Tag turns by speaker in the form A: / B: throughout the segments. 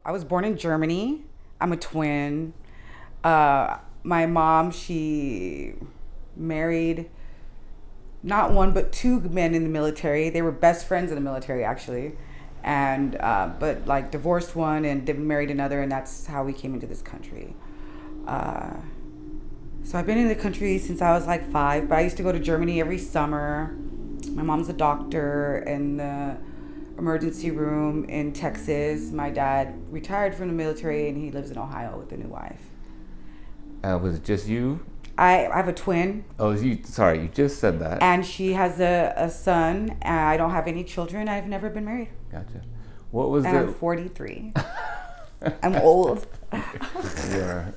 A: I was born in Germany. I'm a twin. My mom, she married not one but two men in the military. They were best friends in the military, actually, and but like divorced one and married another, and that's how we came into this country. Uh, so I've been in the country since I was like 5, but I used to go to Germany every summer. My mom's a doctor in the emergency room in Texas. My dad retired from the military and he lives in Ohio with a new wife.
B: Was it just you?
A: I have a twin.
B: Oh, you. Sorry, you just said that.
A: And she has a son. I don't have any children. I've never been married.
B: Gotcha. What was
A: And I'm 43. I'm old.
B: You're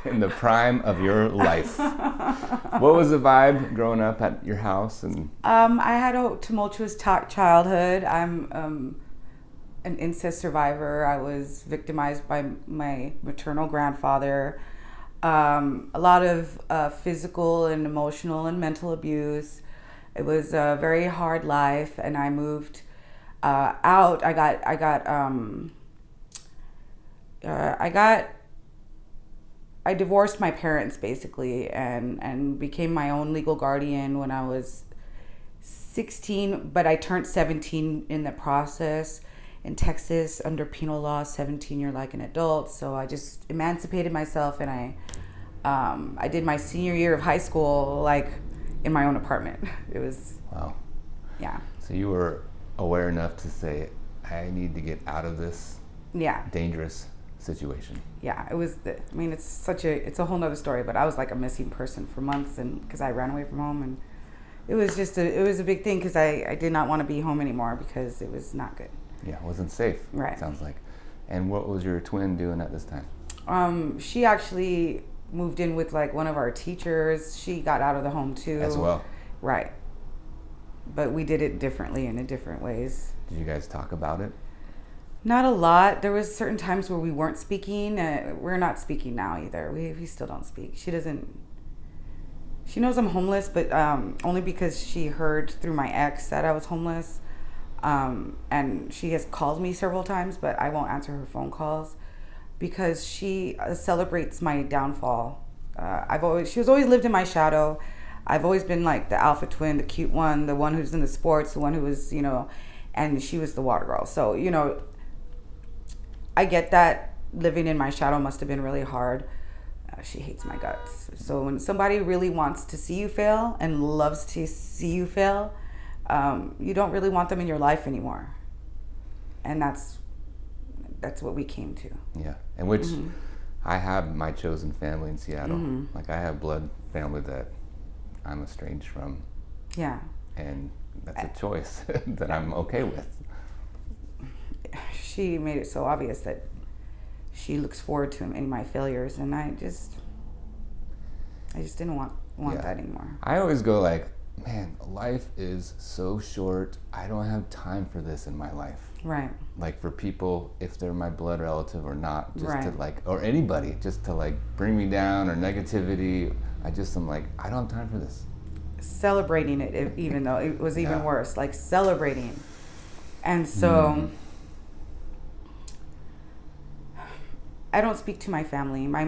B: in the prime of your life. What was the vibe growing up at your house? And
A: I had a tumultuous childhood. I'm an incest survivor. I was victimized by my maternal grandfather. A lot of physical and emotional and mental abuse. It was a very hard life, and I moved out. I divorced my parents basically, and became my own legal guardian when I was 16. But I turned 17 in the process. In Texas, under penal law, 17, you're like an adult. So I just emancipated myself, and I did my senior year of high school like in my own apartment. It was
B: wow.
A: Yeah.
B: So you were aware enough to say, I need to get out of this dangerous situation.
A: Yeah, it was. It's a whole nother story. But I was like a missing person for months, and because I ran away from home, and it was a big thing because I did not want to be home anymore because it was not good.
B: Yeah, it wasn't safe.
A: Right.
B: It sounds like. And what was your twin doing at this time?
A: She actually moved in with like one of our teachers. She got out of the home too.
B: As well.
A: Right. But we did it differently and in different ways.
B: Did you guys talk about it?
A: Not a lot. There was certain times where we weren't speaking. We're not speaking now either. We still don't speak. She doesn't. She knows I'm homeless, but only because she heard through my ex that I was homeless. And she has called me several times, but I won't answer her phone calls because she celebrates my downfall. She was always lived in my shadow. I've always been like the alpha twin, the cute one, the one who's in the sports, the one who was, and she was the water girl. So, I get that living in my shadow must have been really hard. She hates my guts. So when somebody really wants to see you fail and loves to see you fail, you don't really want them in your life anymore. And that's what we came to.
B: Yeah. And which I have my chosen family in Seattle.
A: Mm-hmm.
B: Like I have blood family that I'm estranged from.
A: Yeah.
B: And that's a choice that I'm okay with.
A: She made it so obvious that she looks forward to any of my failures, and I just didn't want that anymore.
B: I always go like, man, life is so short. I don't have time for this in my life.
A: Right.
B: Like for people, if they're my blood relative or not, just
A: right.
B: to like, or anybody, just to like bring me down or negativity. I'm like, I don't have time for this.
A: Celebrating it, even though it was even worse, like celebrating. And so I don't speak to my family. My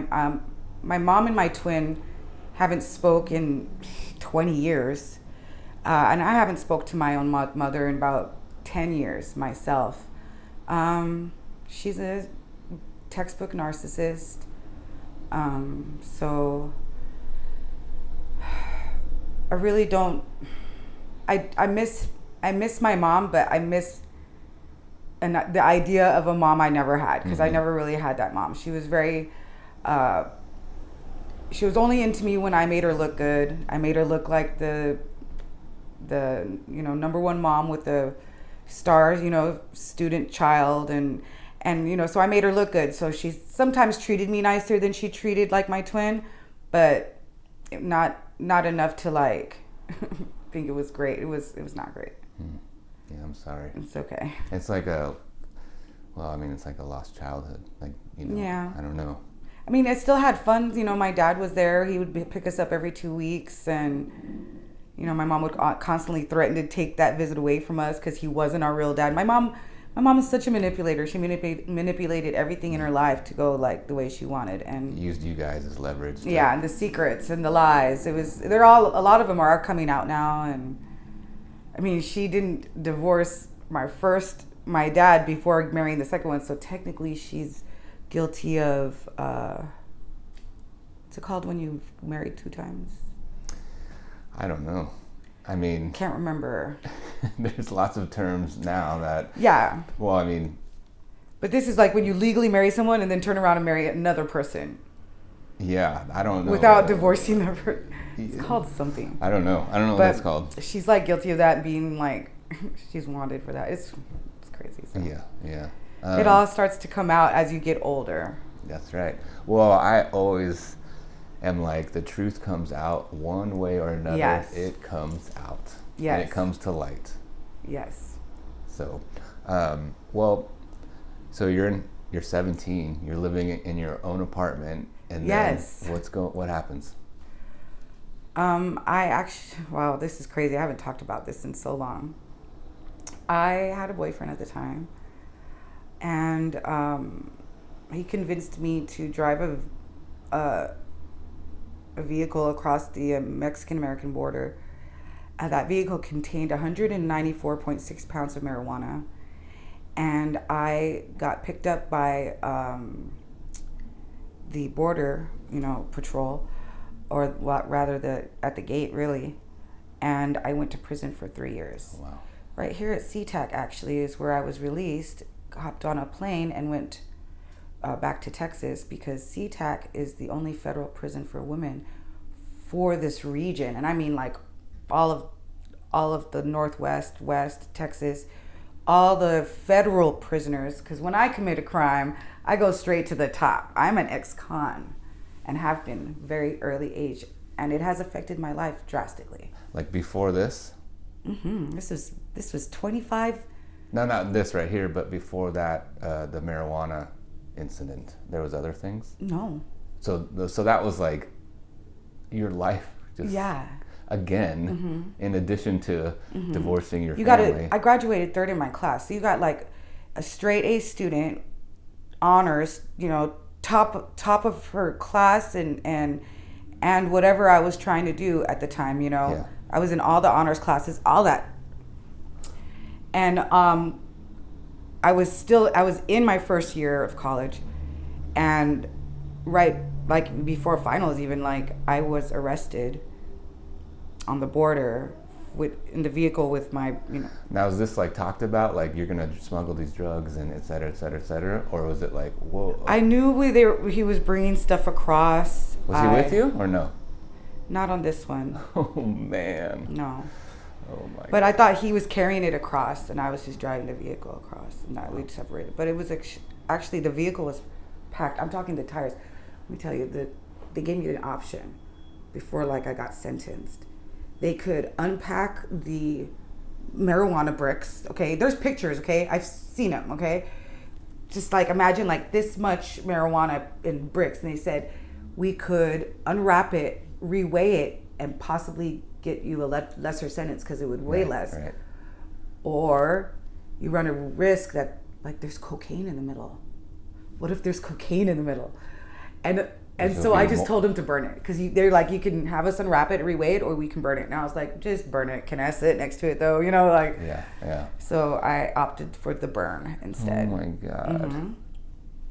A: mom and my twin haven't spoken in 20 years. And I haven't spoke to my own mother in about 10 years myself. She's a textbook narcissist. So I really don't. I miss my mom, but I miss the idea of a mom I never had, because I never really had that mom. She was very. She was only into me when I made her look good. I made her look like the number one mom with the stars, student child, and so I made her look good. So she sometimes treated me nicer than she treated like my twin, but not enough to like think it was great. It was not great.
B: Yeah, I'm sorry.
A: It's okay.
B: It's like it's like a lost childhood. Like,
A: Yeah.
B: I don't know.
A: I mean, I still had fun. My dad was there. He would pick us up every 2 weeks, and my mom would constantly threaten to take that visit away from us because he wasn't our real dad. My mom My mom is such a manipulator. She manipulated everything in her life to go like the way she wanted, and
B: Used you guys as leverage.
A: yeah, and the secrets and the lies. They're all, a lot of them are coming out now. And I mean, she didn't divorce my dad before marrying the second one, so technically she's guilty of what's it called when you married 2 times?
B: I don't know. I mean,
A: Can't remember.
B: there's lots of terms now that.
A: Yeah,
B: Well, I mean,
A: but this is like when you legally marry someone and then turn around and marry another person
B: yeah, I don't know.
A: without divorcing the person. It's called something.
B: I don't know. I don't know what
A: But
B: that's called.
A: she's like guilty of that and being like, she's wanted for that. It's crazy. So.
B: Yeah, yeah.
A: It all starts to come out as you get older.
B: That's right. Well, I always am like, the truth comes out one way or another.
A: Yes.
B: It comes out.
A: Yes.
B: And it comes to light.
A: Yes.
B: So, well, so you're 17. You're living in your own apartment, and
A: Yes.
B: then what happens?
A: I actually, wow, this is crazy. I haven't talked about this in so long. I had a boyfriend at the time, and he convinced me to drive a vehicle across the Mexican-American border. That vehicle contained 194.6 pounds of marijuana, and I got picked up by the border, patrol, or rather at the gate, really, and I went to prison for 3 years.
B: Wow.
A: Right here at SeaTac, actually, is where I was released, hopped on a plane, and went back to Texas, because SeaTac is the only federal prison for women for this region. And I mean, like, all of the Northwest, West, Texas, all the federal prisoners, because when I commit a crime, I go straight to the top. I'm an ex-con and have been very early age, and it has affected my life drastically.
B: Like before this?
A: Mm-hmm. This was 25.
B: No, not this right here, but before that, the marijuana incident. There was other things?
A: No.
B: So that was like your life just
A: Yeah.
B: again, in addition to divorcing your
A: You
B: family.
A: I graduated third in my class. So you got like a straight A student, honors, top of her class, and whatever I was trying to do at the time,
B: Yeah.
A: I was in all the honors classes, all that. And I was in my first year of college, and right, like before finals even, like I was arrested on the border in the vehicle with my,
B: Now, is this like talked about, like you're gonna smuggle these drugs and et cetera, et cetera, et cetera, or was it like, whoa?
A: I knew he was bringing stuff across.
B: Was he with you or no?
A: Not on this one.
B: Oh man.
A: No.
B: Oh my.
A: But I thought he was carrying it across, and I was just driving the vehicle across, and that we'd separated. But it was actually, the vehicle was packed. I'm talking the tires. Let me tell you, they gave me an option before, like, I got sentenced. They could unpack the marijuana bricks. Okay, there's pictures. Okay, I've seen them. Okay, just like imagine like this much marijuana in bricks, and they said we could unwrap it, reweigh it, and possibly get you a lesser sentence because it would weigh less.
B: Right.
A: Or you run a risk that, like, there's cocaine in the middle. What if there's cocaine in the middle? And so I just told him to burn it, because they're like, you can have us unwrap it, reweigh it, or we can burn it. And I was like, just burn it. Can I sit next to it though? Like.
B: Yeah.
A: So I opted for the burn instead.
B: Oh my God.
A: Mm-hmm.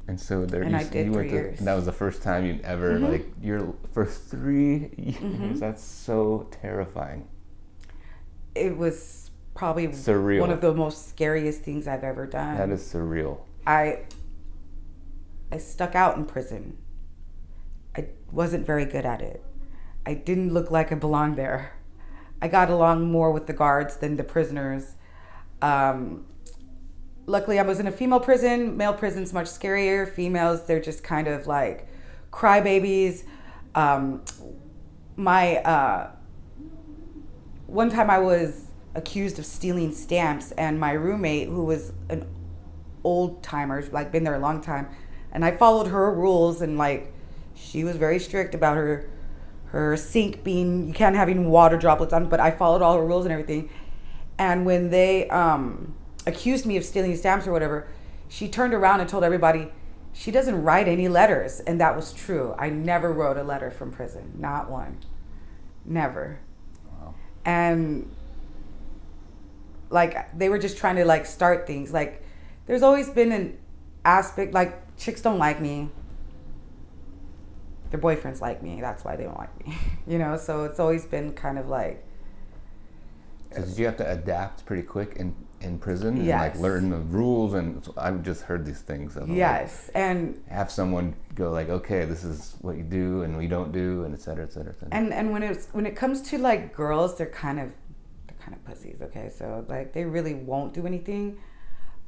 B: And so there,
A: And I did 3 years.
B: That was the first time you'd ever, like, your first 3 years. That's so terrifying.
A: It was probably
B: Surreal.
A: one of the most scariest things I've ever done.
B: That is surreal.
A: I stuck out in prison. I wasn't very good at it. I didn't look like I belonged there. I got along more with the guards than the prisoners. Luckily, I was in a female prison. Male prison's much scarier. Females, they're just kind of like crybabies. One time I was accused of stealing stamps, and my roommate, who was an old timer, like been there a long time, and I followed her rules, and like she was very strict about her sink being, you can't have any water droplets on, but I followed all her rules and everything. And when they accused me of stealing stamps or whatever, she turned around and told everybody she doesn't write any letters. And that was true. I never wrote a letter from prison. Not one. Never.
B: Wow.
A: And like they were just trying to like start things. Like there's always been an aspect like chicks don't like me. Their boyfriends like me. That's why they don't like me. You know, so it's always been kind of like.
B: So did you have to adapt pretty quick in prison and
A: Yes.
B: like learn the rules? And I've just heard these things. Of,
A: Yes,
B: like,
A: and
B: have someone go like, okay, this is what you do and we don't do, and et cetera, et cetera, et cetera.
A: and when it comes to like girls, they're kind of pussies. Okay, so like they really won't do anything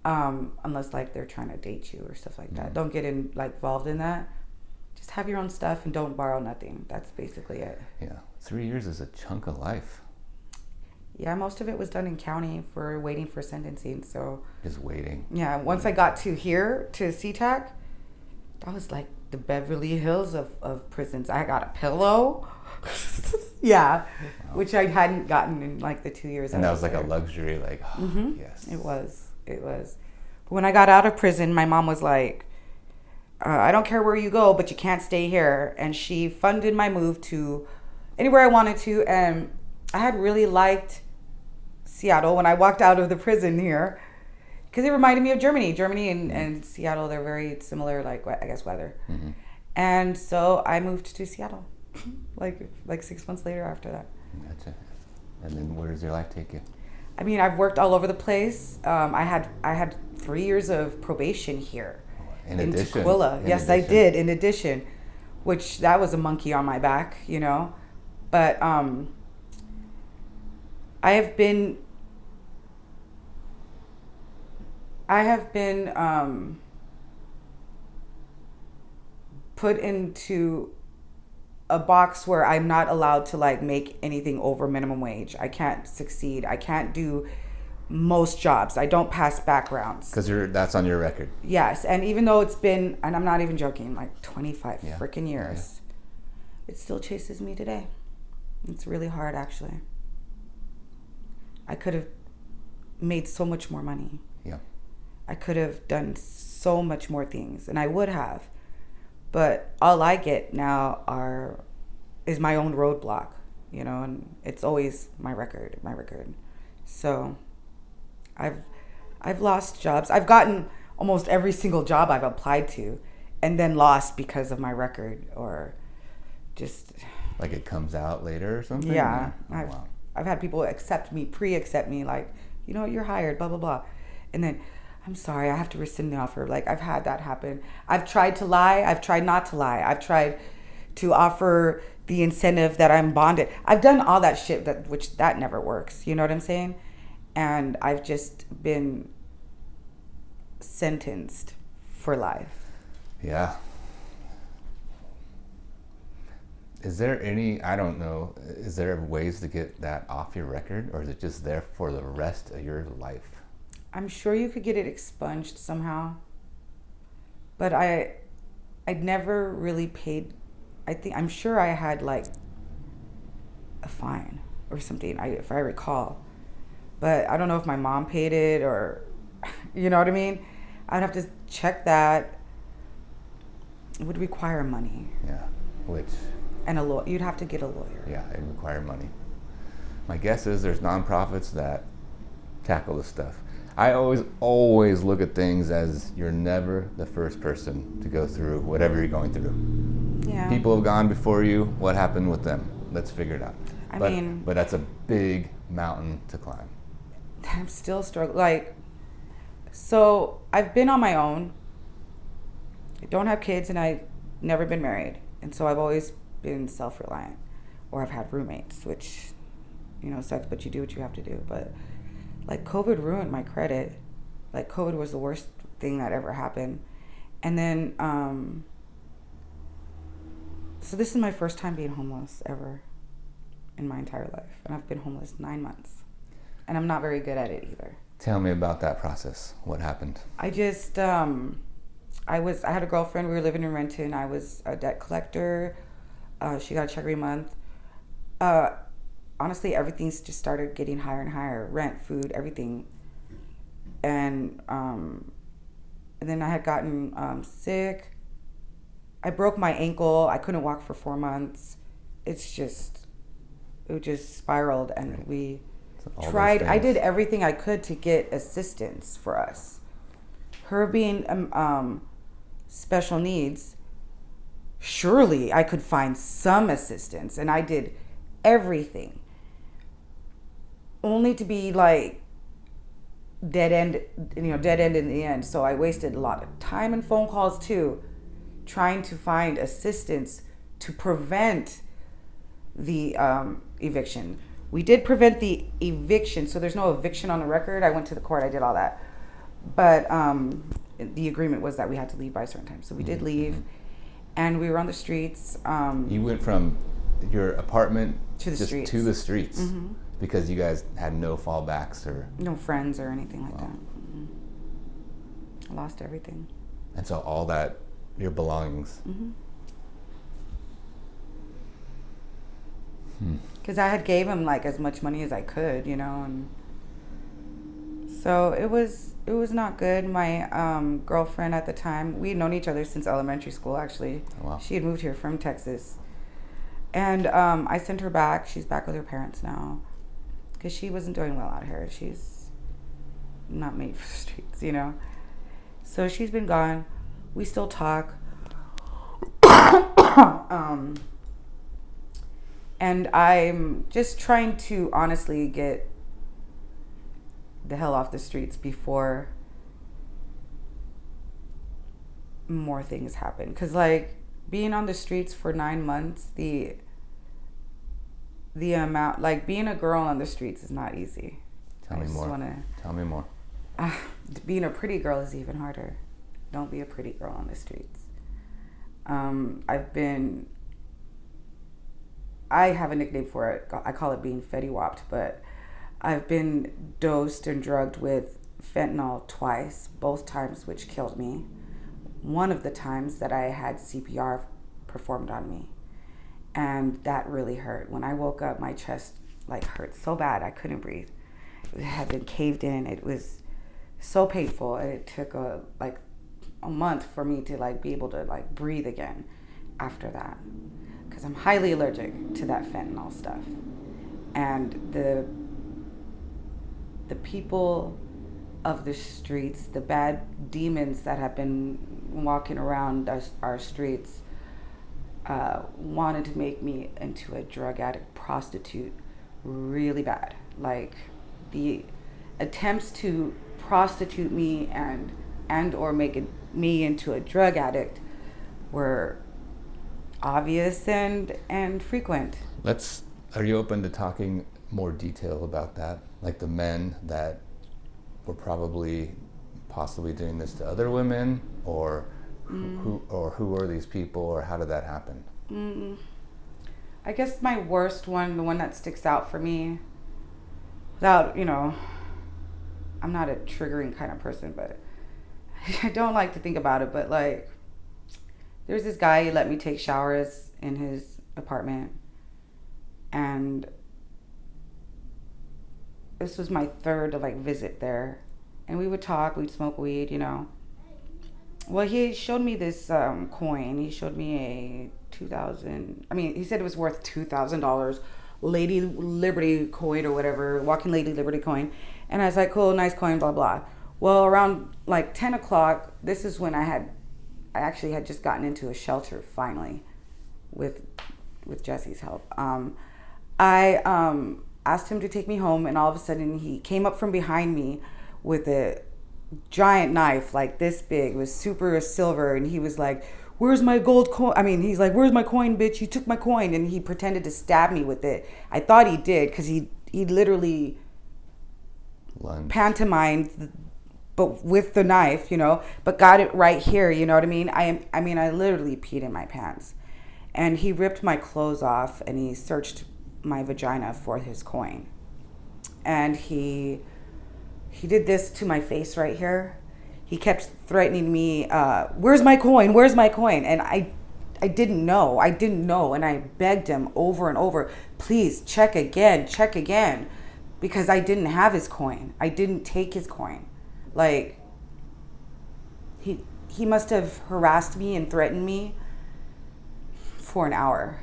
A: unless like they're trying to date you or stuff like that. Don't get involved in that. Just have your own stuff and don't borrow nothing. That's basically it.
B: Yeah, 3 years is a chunk of life.
A: Yeah, most of it was done in county for waiting for sentencing. So
B: Just waiting.
A: yeah, once I got to here to SeaTac, that was like the Beverly Hills of prisons. I got a pillow. Yeah,
B: Wow.
A: which I hadn't gotten in like the 2 years.
B: And
A: I
B: that was like
A: there.
B: a luxury, like, oh,
A: Mm-hmm.
B: yes.
A: It was. But when I got out of prison, my mom was like, I don't care where you go, but you can't stay here. And she funded my move to anywhere I wanted to. And I had really liked Seattle when I walked out of the prison here because it reminded me of Germany. Germany and Seattle, they're very similar, like, I guess, weather.
B: Mm-hmm.
A: And so I moved to Seattle like 6 months later after that.
B: Gotcha. And then where does your life take you?
A: I mean, I've worked all over the place. I had 3 years of probation here
B: In
A: in
B: addition.
A: Tukwila.
B: In
A: Yes, I
B: addition.
A: did. In addition, which that was a monkey on my back, you know. But I have been put into a box where I'm not allowed to like make anything over minimum wage. I can't succeed. I can't do most jobs. I don't pass backgrounds.
B: Because that's on your record.
A: Yes, and even though it's been, and I'm not even joking, like 25
B: Yeah.
A: freaking years, it still chases me today. It's really hard, actually. I could have made so much more money.
B: Yeah.
A: I could have done so much more things, and I would have. But all I get now is my own roadblock, you know, and it's always my record. So I've lost jobs. I've gotten almost every single job I've applied to and then lost because of my record or just
B: Like it comes out later or something?
A: yeah.
B: Oh, wow.
A: I've had people pre-accept me like, you know, you're hired, blah blah blah. And then I'm sorry, I have to rescind the offer. Like I've had that happen. I've tried to lie, I've tried not to lie. I've tried to offer the incentive that I'm bonded. I've done all that shit which never works. You know what I'm saying? And I've just been sentenced for life.
B: Yeah. Is there I don't know, is there ways to get that off your record, or is it just there for the rest of your life?
A: I'm sure you could get it expunged somehow. But I'd never really paid. I'm sure I had like a fine or something, if I recall. But I don't know if my mom paid it or, you know what I mean? I'd have to check that. It would require money.
B: Yeah. Which,
A: And you'd have to get a lawyer.
B: yeah, it require money. My guess is there's nonprofits that tackle this stuff. I always look at things as you're never the first person to go through whatever you're going through.
A: Yeah.
B: People have gone before you. What happened with them? Let's figure it out. But that's a big mountain to climb.
A: I'm still struggling. So I've been on my own. I don't have kids and I've never been married. And so I've always been self-reliant. Or I've had roommates, which, you know, sucks, but you do what you have to do. But like COVID ruined my credit. Like COVID was the worst thing that ever happened. And then, so this is my first time being homeless ever in my entire life. And I've been homeless 9 months. And I'm not very good at it either.
B: Tell me about that process. What happened?
A: I just, I had a girlfriend. We were living in Renton. I was a debt collector. She got a check every month. Honestly, everything's just started getting higher and higher. Rent, food, everything. and then I had gotten sick. I broke my ankle. I couldn't walk for 4 months. It just spiraled, and
B: Right.
A: we
B: So all those
A: tried. I did
B: things.
A: everything I could to get assistance for us. Her being special needs, surely I could find some assistance, and I did everything, only to be like dead end in the end. So I wasted a lot of time and phone calls too, trying to find assistance to prevent the eviction. We did prevent the eviction, so there's no eviction on the record. I went to the court, I did all that, but the agreement was that we had to leave by a certain time. So we did leave, and we were on the streets.
B: You went from your apartment
A: To the
B: just
A: streets.
B: to the streets because you guys had no fallbacks, or
A: No friends or anything like
B: Wow.
A: that. I lost everything.
B: and so all that, your belongings.
A: Because I had gave him like as much money as I could, and so it was not good. My girlfriend at the time, we had known each other since elementary school. Actually,
B: Oh, wow.
A: she had moved here from Texas, and I sent her back. She's back with her parents now, because she wasn't doing well out here. She's not made for the streets. So she's been gone. We still talk. And I'm just trying to honestly get the hell off the streets before more things happen. Because, like, being on the streets for 9 months, the amount, like, being a girl on the streets is not easy.
B: Tell me more. Tell me more.
A: Being a pretty girl is even harder. Don't be a pretty girl on the streets. I have a nickname for it. I call it being fetty whopped, but I've been dosed and drugged with fentanyl twice, both times which killed me. One of the times that I had CPR performed on me, and that really hurt. When I woke up, my chest like hurt so bad I couldn't breathe. It had been caved in. It was so painful, and it took a month for me to like be able to like breathe again after that, because I'm highly allergic to that fentanyl stuff. And the people of the streets, the bad demons that have been walking around our streets, wanted to make me into a drug addict, prostitute, really bad. Like, the attempts to prostitute me and or make me into a drug addict were obvious and frequent.
B: Are you open to talking more detail about that? Like the men that were possibly doing this to other women, or who are these people, or how did that happen?
A: I guess my worst one, the one that sticks out for me, without, I'm not a triggering kind of person, but I don't like to think about it, but like, there's this guy, he let me take showers in his apartment, and this was my third visit there, and we would talk, we'd smoke weed. Well, he showed me this coin. He showed me a he said it was worth $2,000, Lady Liberty coin or whatever, Walking Lady Liberty coin. And I was like, cool, nice coin, blah, blah. Well, around 10 o'clock, this is when I actually had just gotten into a shelter finally with Jesse's help. I asked him to take me home, and all of a sudden he came up from behind me with a giant knife like this big. It was super silver, and he was like, where's my gold coin? He's like, where's my coin, bitch? You took my coin. And he pretended to stab me with it. I thought he did, because he literally pantomimed, but with the knife, but got it right here, you know what I mean? I literally peed in my pants. And he ripped my clothes off, and he searched my vagina for his coin. And he did this to my face right here. He kept threatening me, where's my coin? Where's my coin? And I didn't know. And I begged him over and over, please check again. Because I didn't have his coin. I didn't take his coin. Like, he must have harassed me and threatened me for an hour.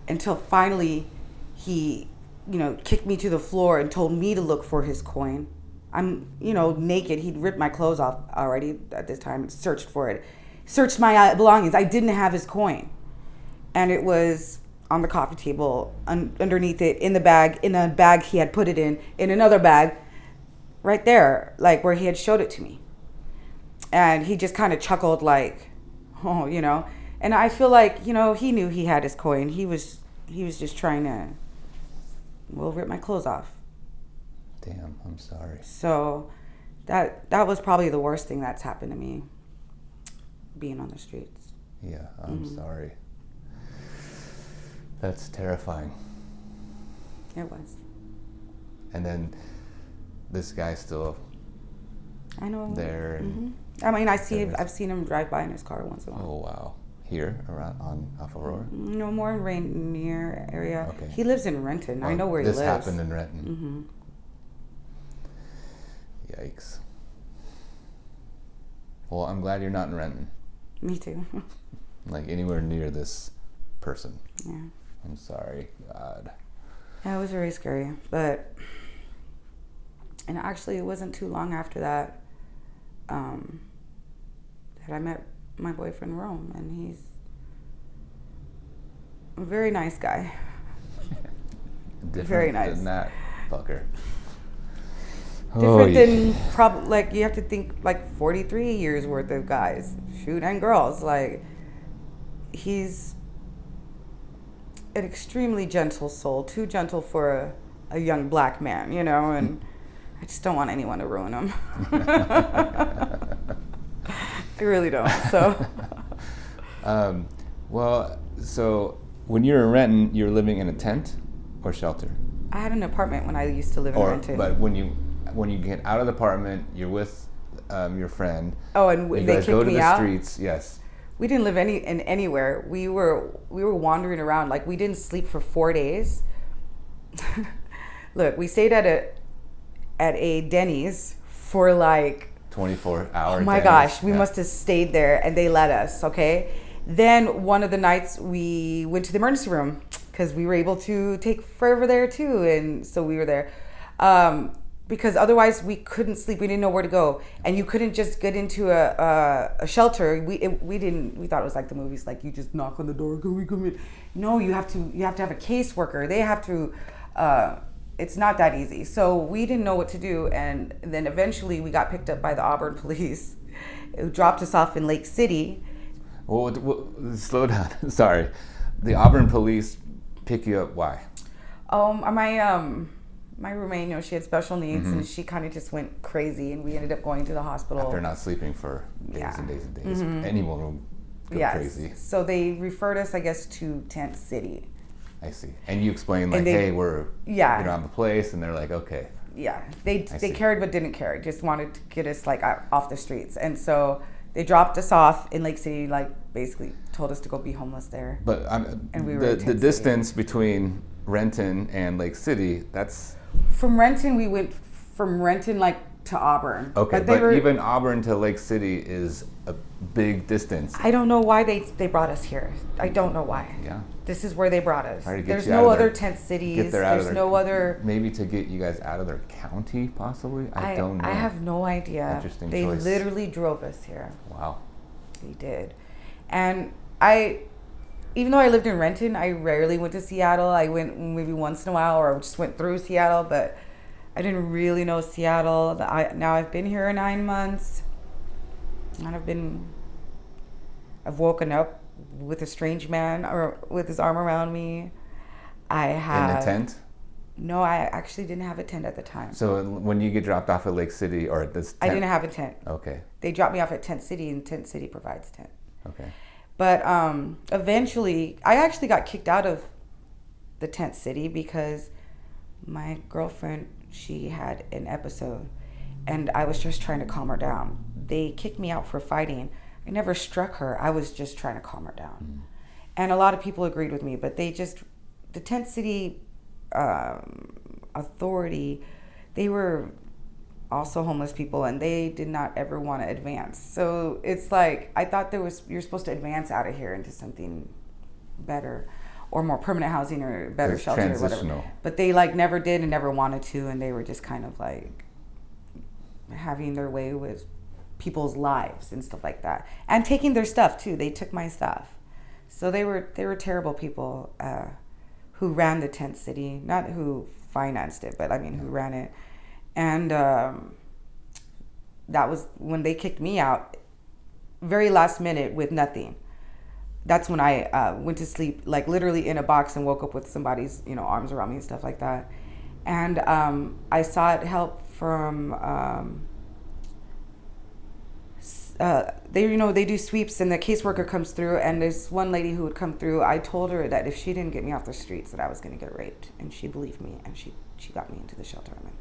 A: Until finally he, kicked me to the floor and told me to look for his coin. I'm, naked. He'd ripped my clothes off already at this time, searched for it. Searched my belongings. I didn't have his coin. And it was on the coffee table, underneath it, in a bag he had put it in another bag, right there, like where he had showed it to me. And he just kind of chuckled like, oh, And I feel like, he knew he had his coin. He was just trying to, rip my clothes off.
B: Damn, I'm sorry.
A: So that was probably the worst thing that's happened to me, being on the streets.
B: Yeah, I'm sorry. That's terrifying.
A: It was.
B: And then this guy's still
A: I know
B: there. And
A: I mean, I've seen him drive by in his car once in a while.
B: Oh, wow. Here, around off Aurora?
A: No, more in Rainier area.
B: Okay.
A: He lives in Renton. I know where he lives.
B: This happened in Renton. Yikes. Well, I'm glad you're not in Renton.
A: Me too.
B: Like anywhere near this person.
A: Yeah.
B: I'm sorry, God.
A: Yeah, it was very scary. And actually, it wasn't too long after that that I met my boyfriend Rome, and he's a very nice guy.
B: Different
A: very nice.
B: than that fucker.
A: Different than probably, like, you have to think like 43 years worth of guys, shoot, and girls. Like, he's an extremely gentle soul, too gentle for a young black man, and I just don't want anyone to ruin him. I really don't. So,
B: well, so when you were in Renton, you were living in a tent or shelter?
A: I had an apartment when I used to live in Renton.
B: But when you get out of the apartment, you're with your friend.
A: Oh, and
B: you
A: they
B: guys
A: kicked
B: go to
A: me
B: the
A: out?
B: streets. Yes.
A: We didn't live anywhere. We were wandering around. Like, we didn't sleep for 4 days. Look, we stayed at a Denny's for like
B: 24 hours.
A: Oh my gosh, we must have stayed there, and they let us. Okay. Then one of the nights we went to the emergency room because we were able to take forever there too, and so we were there. Because otherwise we couldn't sleep. We didn't know where to go, and you couldn't just get into a shelter. We thought it was like the movies, like you just knock on the door, can we come in? No, you have to have a caseworker. They have to. It's not that easy. So we didn't know what to do, and then eventually we got picked up by the Auburn police, who dropped us off in Lake City.
B: Well, slow down. Sorry, the Auburn police pick you up. Why?
A: My roommate, she had special needs, and she kind of just went crazy, and we ended up going to the hospital.
B: After not sleeping for days and days and days. Anyone will go crazy.
A: So they referred us, I guess, to Tent City.
B: I see. And you explained, like, hey, we're on the place, and they're like, okay.
A: Yeah. They cared but didn't care. Just wanted to get us, like, off the streets. And so they dropped us off in Lake City, like, basically told us to go be homeless there.
B: But
A: and we were
B: the distance between Renton and Lake City, that's...
A: From Renton, we went from Renton, like, to Auburn.
B: Okay, but even Auburn to Lake City is a big distance.
A: I don't know why they brought us here. I don't know why.
B: Yeah.
A: This is where they brought us.
B: There's
A: no other tent cities. There's no other...
B: Maybe to get you guys out of their county, possibly? I don't know.
A: I have no idea.
B: Interesting
A: They
B: choice.
A: literally drove us here.
B: Wow.
A: They did. And even though I lived in Renton, I rarely went to Seattle. I went maybe once in a while, or just went through Seattle, but I didn't really know Seattle. Now I've been here 9 months, and I've woken up with a strange man or with his arm around me. In
B: a tent?
A: No, I actually didn't have a tent at the time.
B: So when you get dropped off at Lake City or at this tent?
A: I didn't have a tent.
B: Okay.
A: They dropped me off at Tent City, and Tent City provides tent.
B: Okay.
A: But eventually, I actually got kicked out of the Tent City because my girlfriend, she had an episode, and I was just trying to calm her down. They kicked me out for fighting. I never struck her. I was just trying to calm her down. And a lot of people agreed with me, but the Tent City authority, they were also homeless people, and they did not ever want to advance. So it's like I thought you're supposed to advance out of here into something better, or more permanent housing, or better shelter, or whatever. But they like never did and never wanted to, and they were just kind of like having their way with people's lives and stuff like that, and taking their stuff too. They took my stuff, so they were terrible people who ran the tent city, not who financed it, but I mean who ran it. And that was when they kicked me out, very last minute with nothing. That's when I went to sleep, like literally in a box, and woke up with somebody's, arms around me and stuff like that. And I sought help from they do sweeps, and the caseworker comes through, and there's one lady who would come through. I told her that if she didn't get me off the streets, that I was going to get raped, and she believed me, and she got me into the shelter I'm in.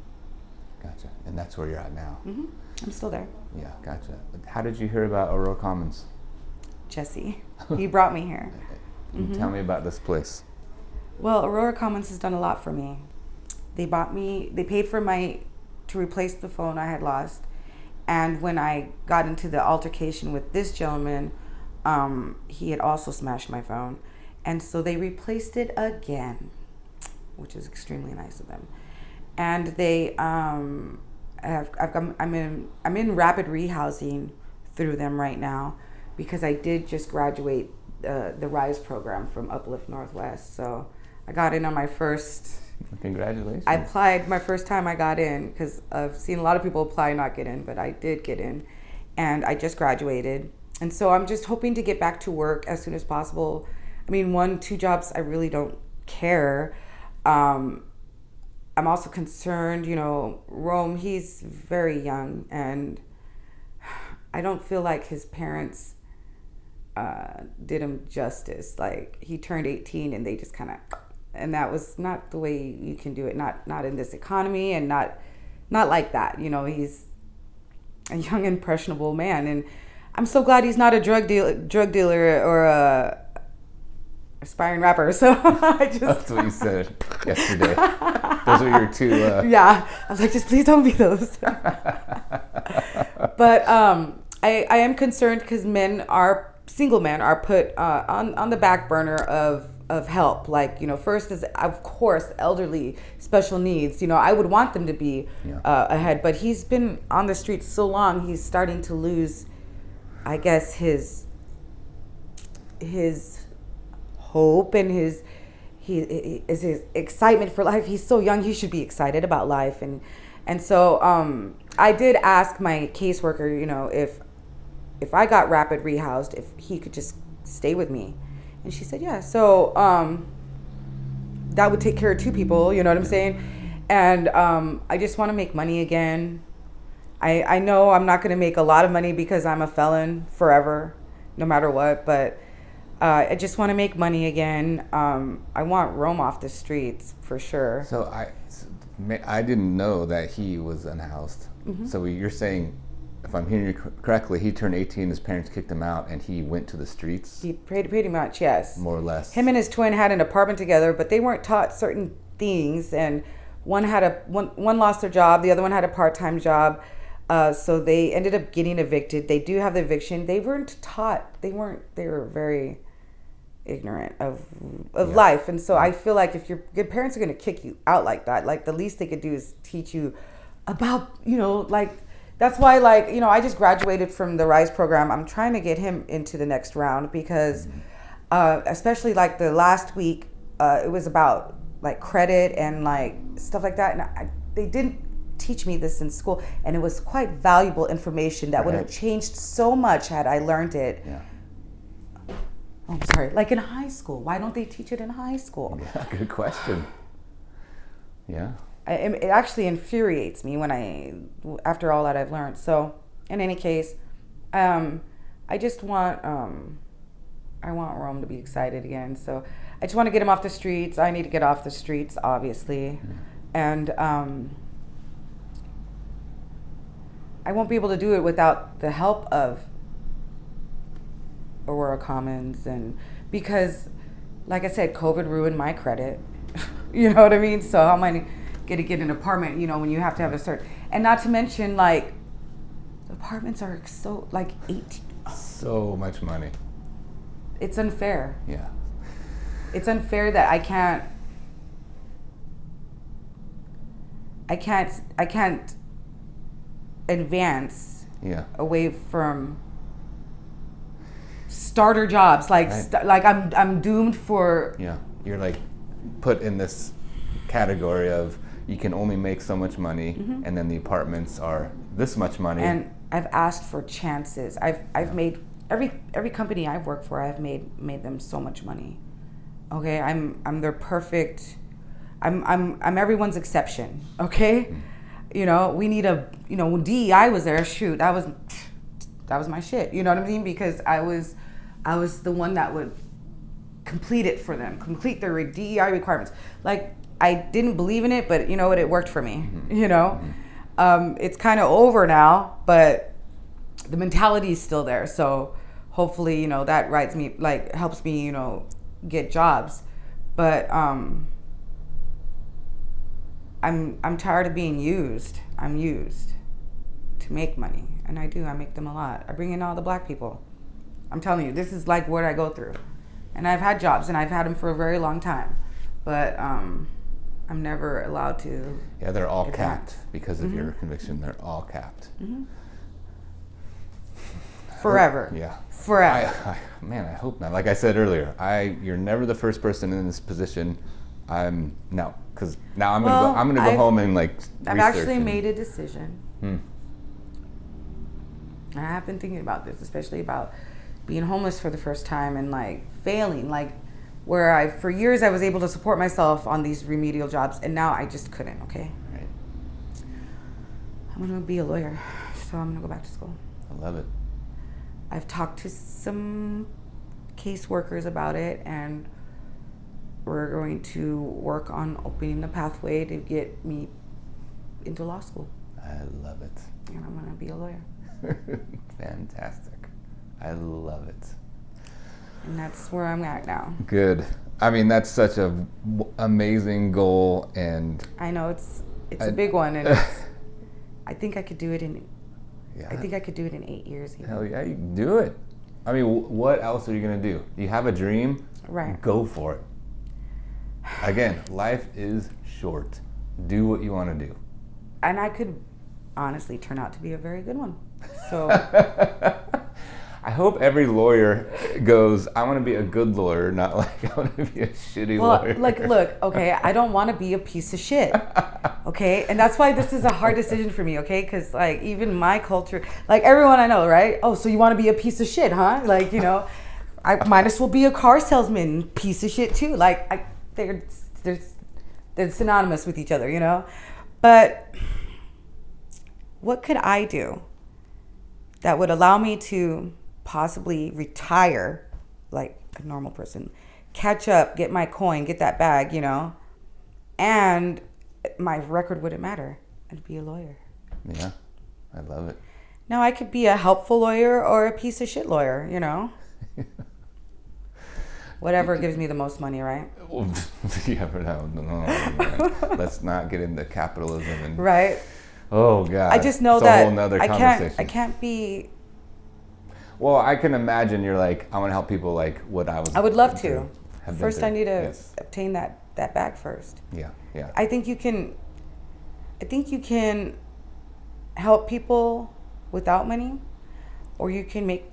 B: Gotcha. And that's where you're at now.
A: Mm-hmm. I'm still there.
B: Yeah, gotcha. How did you hear about Aurora Commons?
A: Jesse. He brought me here.
B: Mm-hmm. Tell me about this place.
A: Well, Aurora Commons has done a lot for me. They paid for to replace the phone I had lost. And when I got into the altercation with this gentleman, he had also smashed my phone. And so they replaced it again, which is extremely nice of them. And they, I'm in rapid rehousing through them right now, because I did just graduate the RISE program from Uplift Northwest. So I got in on my first.
B: Congratulations.
A: I applied my first time I got in, because I've seen a lot of people apply and not get in, but I did get in, and I just graduated. And so I'm just hoping to get back to work as soon as possible. I mean, 1-2 jobs, I really don't care. I'm also concerned, Rome, he's very young, and I don't feel like his parents did him justice. Like, he turned 18 and they just kind of, and that was not the way you can do it. Not in this economy, and not like that. He's a young, impressionable man, and I'm so glad he's not a drug dealer or a aspiring rapper. So I just
B: that's what you said yesterday. Those are your two.
A: Yeah, I was like, just please don't be those. But I am concerned because single men are put on the back burner of help. Like, first is, of course, elderly, special needs. I would want them to be ahead, but he's been on the streets so long, he's starting to lose, I guess, his hope and his excitement for life. He's so young, he should be excited about life. And so I did ask my caseworker, if I got rapid rehoused, if he could just stay with me. And she said, yeah. So that would take care of 2 people, you know what I'm saying? And I just want to make money again. I know I'm not going to make a lot of money because I'm a felon forever, no matter what, but I just want to make money again. I want Rome off the streets for sure.
B: So I didn't know that he was unhoused. Mm-hmm. So you're saying, if I'm hearing you correctly, he turned 18, his parents kicked him out, and he went to the streets?
A: He pretty much, yes.
B: More or less.
A: Him and his twin had an apartment together, but they weren't taught certain things, and one lost their job, the other one had a part-time job, so they ended up getting evicted. They do have the eviction. They weren't taught, they were very ignorant of life. And so I feel like if your parents are going to kick you out like that, like the least they could do is teach you about, like, that's why, like, I just graduated from the RISE program. I'm trying to get him into the next round because especially like the last week, it was about like credit and like stuff like that. And they didn't teach me this in school, and it was quite valuable information that would have changed so much had I learned it.
B: Yeah.
A: Oh, I'm sorry. Like in high school. Why don't they teach it in high school?
B: Yeah, good question. Yeah.
A: It actually infuriates me after all that I've learned. So, in any case, I just want, I want Rome to be excited again. So, I just want to get him off the streets. I need to get off the streets, obviously. And I won't be able to do it without the help of Aurora Commons, and because, like I said, COVID ruined my credit. You know what I mean? So how am I going to get an apartment, when you have to have a certain, And not to mention, like, the apartments are so, like, 18.
B: So much money.
A: It's unfair.
B: Yeah.
A: It's unfair that I can't advance away from starter jobs. Like,
B: right.
A: Like I'm doomed for.
B: Yeah. You're like put in this category of you can only make so much money, and then the apartments are this much money.
A: And I've asked for chances. I've made every company I've worked for, I've made them so much money. Okay, I'm their perfect. I'm everyone's exception. Okay, you know, we need when DEI was there, shoot, that was my shit. You know what I mean? Because I was the one that would complete it for them, complete their DEI requirements. Like, I didn't believe in it, but you know what? It worked for me. You know, it's kind of over now, but the mentality is still there. So hopefully, you know, that helps me, you know, get jobs. But I'm tired of being used. I'm used to make money, and I make them a lot. I bring in all the black people. I'm telling you, this is like what I go through. And I've had jobs, and I've had them for a very long time, but I'm never allowed to.
B: Yeah, they're all capped because of your conviction. They're all capped.
A: Forever.
B: Yeah.
A: Forever.
B: I hope not. Like I said earlier, you're never the first person in this position. Because now I'm gonna go home and like.
A: I've actually made a decision. And I have been thinking about this, especially about being homeless for the first time and like failing, like where for years I was able to support myself on these remedial jobs, and now I just couldn't. Okay.
B: Right.
A: I'm gonna be a lawyer, so I'm gonna go back to school.
B: I love it.
A: I've talked to some caseworkers about it, and we're going to work on opening the pathway to get me into law school.
B: I love it.
A: And I'm gonna be a lawyer.
B: Fantastic. I love it.
A: And that's where I'm at now.
B: Good. I mean, that's such a amazing goal, and
A: I know it's a big one, and I think I could do it in. Yeah. I think I could do it in 8 years. Even.
B: Hell yeah, you can do it. I mean, what else are you gonna do? You have a dream.
A: Right.
B: Go for it. Again, life is short. Do what you want to do.
A: And I could honestly turn out to be a very good one. So.
B: I hope every lawyer goes, I want to be a good lawyer, not like I want to be a shitty lawyer.
A: Like, look, okay, I don't want to be a piece of shit, okay? And that's why this is a hard decision for me, okay? Because, like, even my culture, like, everyone I know, right? Oh, so you want to be a piece of shit, huh? Like, you know, I might as well be a car salesman, piece of shit, too. Like, they're synonymous with each other, you know? But what could I do that would allow me to possibly retire like a normal person, catch up, get my coin, get that bag, you know, and my record wouldn't matter. I'd be a lawyer.
B: Yeah, I love it.
A: Now I could be a helpful lawyer or a piece of shit lawyer, you know. Whatever gives me the most money, right?
B: Yeah, no. Let's not get into capitalism and
A: right.
B: Oh God!
A: I just know
B: it's
A: that
B: a whole nother conversation.
A: I can't be.
B: Well, I can imagine you're like, I want to help people like what I was.
A: I would love to. First, I need to obtain that bag first.
B: Yeah, yeah.
A: I think you can help people without money, or you can make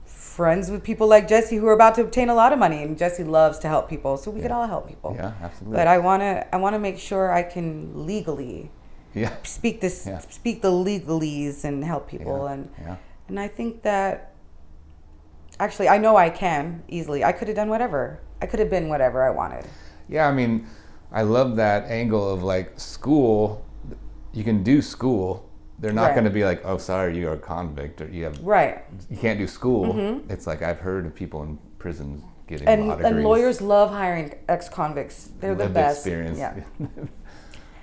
A: friends with people like Jesse who are about to obtain a lot of money, and Jesse loves to help people, so we could all help people.
B: Yeah, absolutely.
A: But I wanna make sure I can legally speak the legalese and help people, and I think that actually I know I can easily. I could have done whatever. I could have been whatever I wanted.
B: Yeah, I mean, I love that angle of like school. You can do school. They're not going to be like, oh, sorry, you're a convict, or you can't do school. Mm-hmm. It's like I've heard of people in prisons getting law degrees.
A: And lawyers love hiring ex-convicts. They're the best.
B: Experience.
A: Yeah.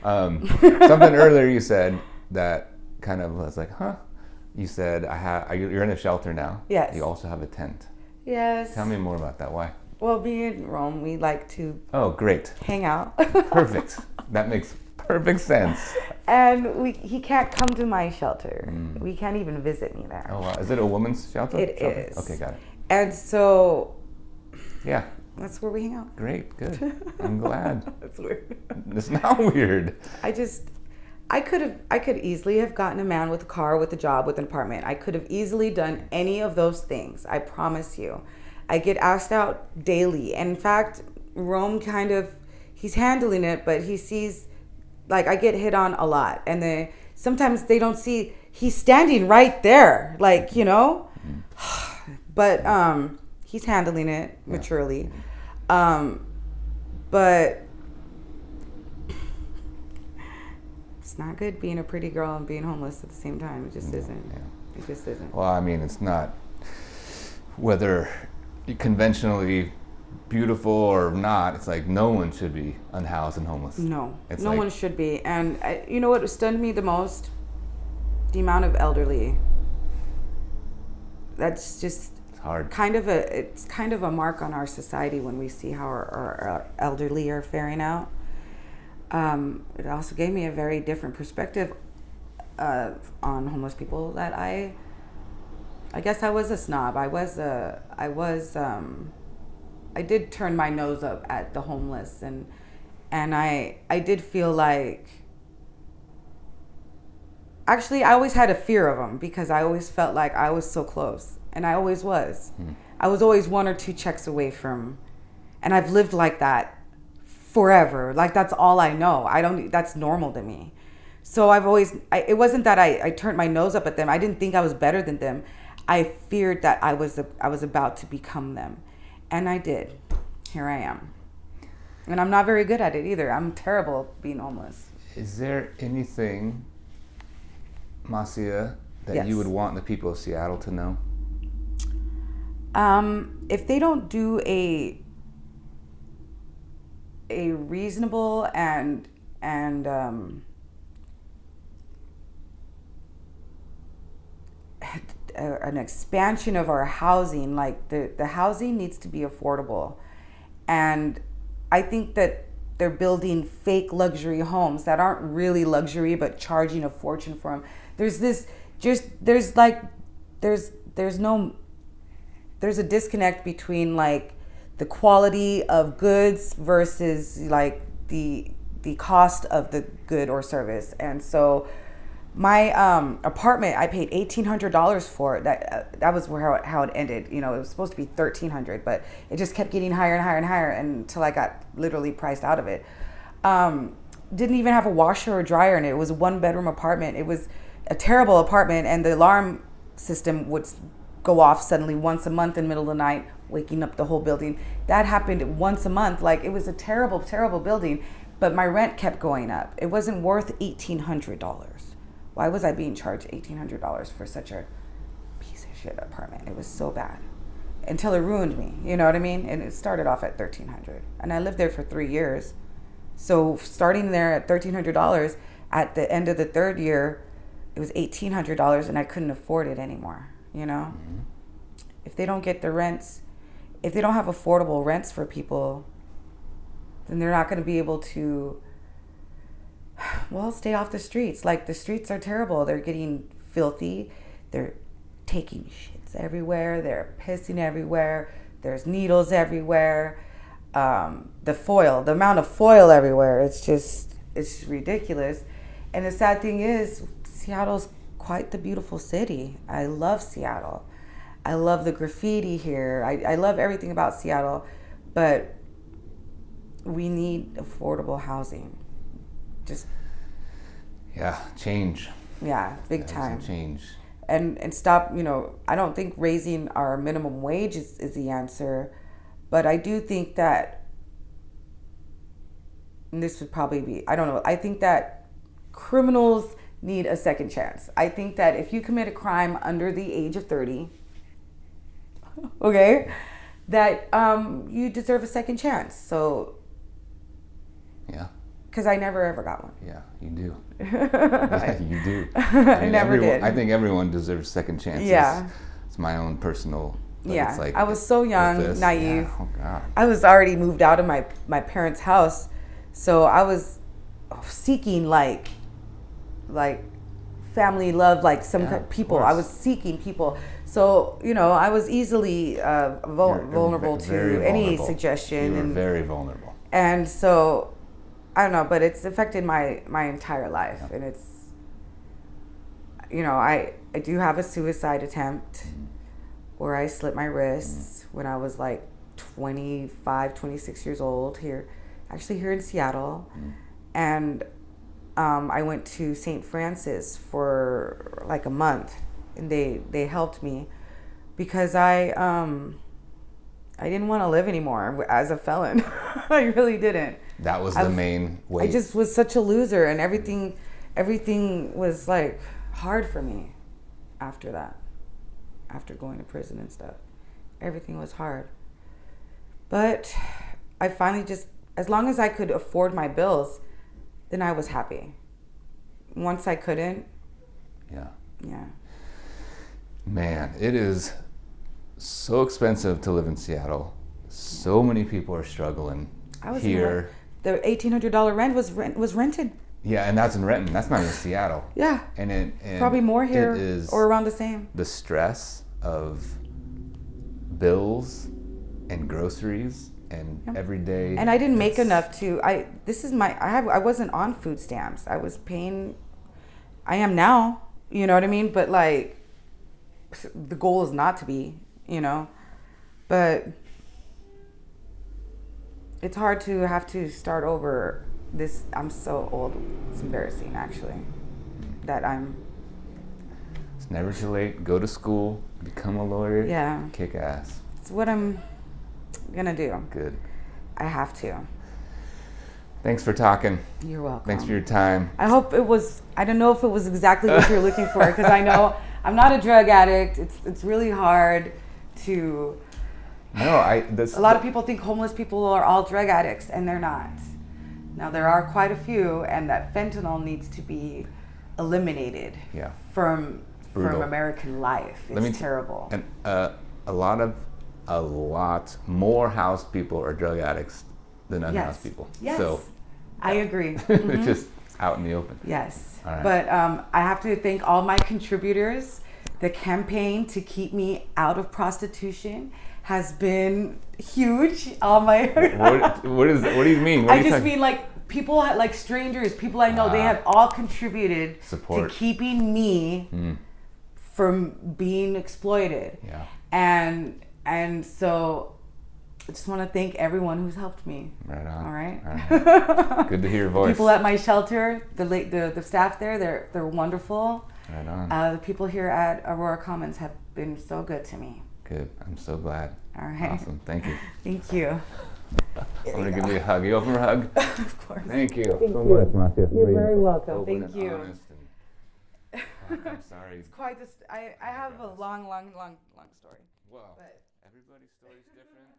B: Something earlier you said that kind of was like, huh? You said you're in a shelter now.
A: Yes.
B: You also have a tent.
A: Yes.
B: Tell me more about that. Why?
A: Well, being in Rome, we like to.
B: Oh, great.
A: Hang out.
B: Perfect. That makes perfect sense.
A: And he can't come to my shelter. We can't even visit me there.
B: Oh, wow. Is it a woman's shelter?
A: It is.
B: Okay, got it.
A: And so,
B: yeah,
A: that's where we hang out.
B: Great, good. I'm glad.
A: That's weird.
B: It's not weird.
A: I could easily have gotten a man with a car, with a job, with an apartment. I could have easily done any of those things. I promise you. I get asked out daily. And in fact, Rome he's handling it, but he sees, like, I get hit on a lot. And sometimes they don't see, he's standing right there, like, you know? But he's handling it maturely. But it's not good being a pretty girl and being homeless at the same time. It just isn't. Yeah. It just isn't.
B: Well, I mean, it's not whether conventionally beautiful or not. It's like no one should be unhoused and homeless.
A: No, no one should be. And you know what stunned me the most? The amount of elderly. That's just
B: it's hard.
A: It's kind of a mark on our society when we see how our elderly are faring out. It also gave me a very different perspective on homeless people. That I guess I was a snob. I did turn my nose up at the homeless, and I did feel like, actually I always had a fear of them because I always felt like I was so close, and I always was. I was always 1 or 2 checks away from, and I've lived like that forever. Like, that's all I know. That's normal to me. So it wasn't that I turned my nose up at them. I didn't think I was better than them. I feared that I was about to become them. And I did. Here I am. And I'm not very good at it either. I'm terrible being homeless.
B: Is there anything, Macia, that you would want the people of Seattle to know?
A: If they don't do a reasonable and an expansion of our housing, like the housing needs to be affordable. And I think that they're building fake luxury homes that aren't really luxury, but charging a fortune for them. There's a disconnect between, like, the quality of goods versus, like, the cost of the good or service. And so my apartment, I paid $1,800 for it. That was how it ended. You know, it was supposed to be $1,300, but it just kept getting higher and higher and higher until I got literally priced out of it. Didn't even have a washer or dryer in it. It was a 1-bedroom apartment. It was a terrible apartment, and the alarm system would go off suddenly once a month in the middle of the night, waking up the whole building. That happened once a month. Like, it was a terrible, terrible building, but my rent kept going up. It wasn't worth $1,800. Why was I being charged $1,800 for such a piece of shit apartment? It was so bad until it ruined me. You know what I mean? And it started off at $1,300, and I lived there for 3 years. So starting there at $1,300, at the end of the 3rd year, it was $1,800, and I couldn't afford it anymore. You know, if they don't get the rents, if they don't have affordable rents for people, then they're not going to be able to, well, stay off the streets. Like, the streets are terrible. They're getting filthy. They're taking shits everywhere. They're pissing everywhere. There's needles everywhere. The amount of foil everywhere. It's ridiculous. And the sad thing is, Seattle's quite the beautiful city. I love Seattle. I love the graffiti here. I love everything about Seattle, but we need affordable housing.
B: Change.
A: Yeah, big time.
B: Change.
A: And stop, I don't think raising our minimum wage is the answer, but I do think that, and this would probably be, I don't know, I think that criminals need a second chance. I think that if you commit a crime under the age of 30, okay, that you deserve a second chance. So,
B: yeah.
A: Because I never ever got one.
B: Yeah, you do. Yeah, you do.
A: I never did.
B: I think everyone deserves second chances.
A: Yeah.
B: It's my own personal.
A: Yeah.
B: It's like,
A: I was so young, naive.
B: Yeah. Oh God.
A: I was already moved out of my parents' house, so I was seeking, like, like family love, like some people. I was seeking people. So, I was easily vulnerable to any suggestion.
B: You were very vulnerable.
A: And so, I don't know, but it's affected my entire life. And it's, I do have a suicide attempt where I slit my wrists when I was like 25, 26 years old here in Seattle. And I went to St. Francis for like a month, and they helped me because I didn't want to live anymore as a felon. I really didn't.
B: That was the main weight.
A: I just was such a loser, and everything was like hard for me after that. After going to prison and stuff, everything was hard. But I finally just, as long as I could afford my bills, then I was happy. Once I couldn't.
B: Yeah.
A: Yeah.
B: Man, it is so expensive to live in Seattle. So many people are struggling here.
A: The $1,800 rent was rented.
B: Yeah, and that's in Renton. That's not in Seattle.
A: Yeah.
B: And
A: probably more here or around the same.
B: The stress of bills and groceries and everyday.
A: And I didn't make enough to. I wasn't on food stamps. I was paying. I am now. You know what I mean? But like, the goal is not to be. But it's hard to have to start over. I'm so old. It's embarrassing, actually.
B: It's never too late. Go to school, become a lawyer.
A: Yeah.
B: Kick ass.
A: It's what I'm gonna do.
B: Good.
A: I have to.
B: Thanks for talking.
A: You're welcome.
B: Thanks for your time.
A: I hope it was. I don't know if it was exactly what you're looking for, because I know I'm not a drug addict. It's really hard to.
B: No,
A: a lot of people think homeless people are all drug addicts, and they're not. Now, there are quite a few, and that fentanyl needs to be eliminated from American life. It's terrible.
B: And a lot more housed people are drug addicts than unhoused people.
A: Yes,
B: so
A: I agree.
B: It's just out in the open.
A: Yes,
B: all right.
A: But I have to thank all my contributors. The campaign to keep me out of prostitution has been huge. All my
B: what do you mean?
A: I just mean like people, like strangers, people I know, they have all contributed to keeping me from being exploited.
B: Yeah.
A: And so I just want to thank everyone who's helped me.
B: Right on.
A: All right.
B: All right. Good to hear your voice.
A: People at my shelter, the staff there, they're wonderful.
B: Right on.
A: The people here at Aurora Commons have been so good to me.
B: Good. I'm so glad.
A: All right.
B: Awesome. Thank you.
A: Thank you.
B: I'm going to give you a hug. You open for a hug?
A: Of course.
B: Thank you
A: Thank
B: so
A: you.
B: much, Macia.
A: You're very welcome.
B: Open
A: Thank
B: and
A: you.
B: Honest and, I'm sorry.
A: It's quite this. I have a long story.
B: Well,
A: but
B: everybody's story is different.